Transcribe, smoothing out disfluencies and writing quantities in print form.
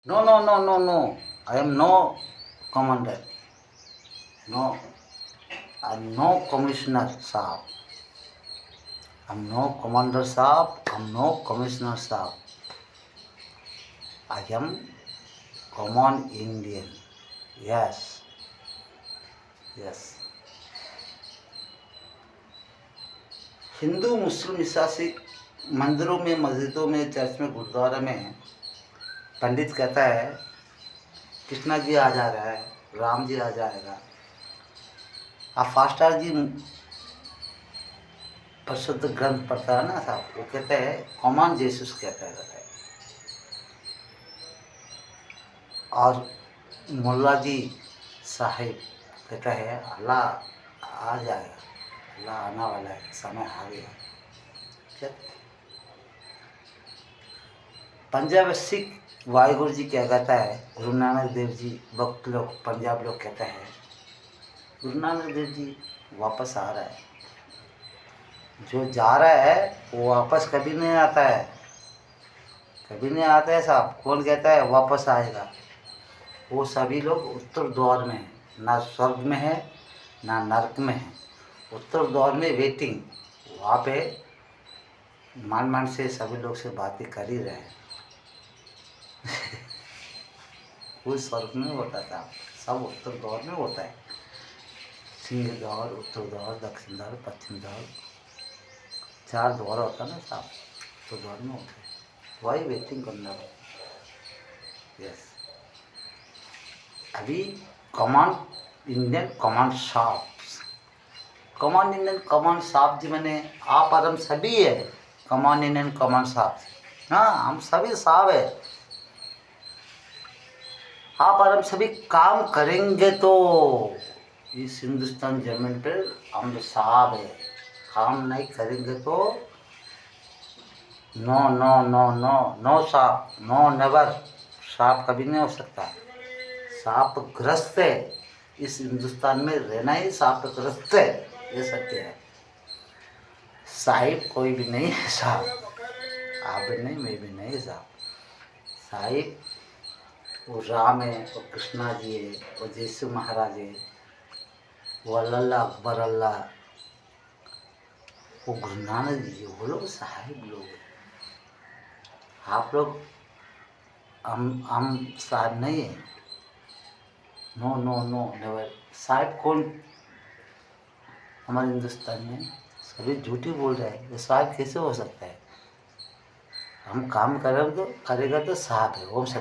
No, no, no, no, no. I am no commander. No, I am no commissioner, Saab. I am no commander, Saab. I am no commissioner, Saab. I am common Indian. Yes, yes. Hindu मुस्लिम ईसाई मंदिरों में, मस्जिदों में, church में, गुरुद्वारा में पंडित कहता है कृष्णा जी आ जा रहा है, राम जी आ जाएगा। आप फास्टर जी परिशुद्ध ग्रंथ पढ़ता है ना साहब, वो कहते हैं कॉमन जेसस कहता है। और मुल्ला जी साहिब कहता है अल्लाह आ जाएगा, अल्लाह आने वाला है, समय आ गया। पंजाब में सिख वाहिगुरु जी क्या कहता है, गुरु नानक देव जी भक्त लोग पंजाब लोग कहते हैं गुरु नानक देव जी वापस आ रहा है। जो जा रहा है वो वापस कभी नहीं आता है, कभी नहीं आता है साहब। कौन कहता है वापस आएगा? वो सभी लोग उत्तर द्वार में हैं, ना स्वर्ग में है ना नरक में है, उत्तर द्वार में वेटिंग। वहाँ पे मान से सभी लोग से बातें कर ही रहे हैं। कोई स्वर्ग में होता था, सब उत्तर द्वार में होता है। सिंह द्वार, उत्तर द्वार, दक्षिण द्वार, पश्चिम द्वार, 4 द्वार होता है ना साहब, उत्तर द्वार में होता है। वही वेटिंग करना है। यस, अभी कमांड इंडियन कमांड साहब, कमांड इंडियन कमांड साहब जी मैंने आप और हम सभी है कमांड इंडियन कमांड साहब। हाँ, हम सभी साहब है। आप और हम सभी काम करेंगे तो इस हिंदुस्तान जमीन पर हम साहब है। काम नहीं करेंगे तो no no no no no साहब, नो नेवर। साहब कभी नहीं हो सकता। साहब ग्रस्त है, इस हिंदुस्तान में रहना ही साहब ग्रस्त है, ये सत्य है। साहिब कोई भी नहीं है साहब, आप भी नहीं, मैं भी नहीं साहब। साहिब वो राम है, वो कृष्णा जी है, वो यीशु महाराज है, वो अल्लाह अकबर अल्लाह, वो गुरु नानक जी, वो लोग साहिब लोग हैं। आप लोग हम साहिब नहीं है। No no no never. साहिब कौन हमारे हिंदुस्तान में? सभी झूठी बोल रहे हैं। ये साहिब कैसे हो सकता है? हम काम करेंगे, करेगा तो साहब है। ओम सत्य।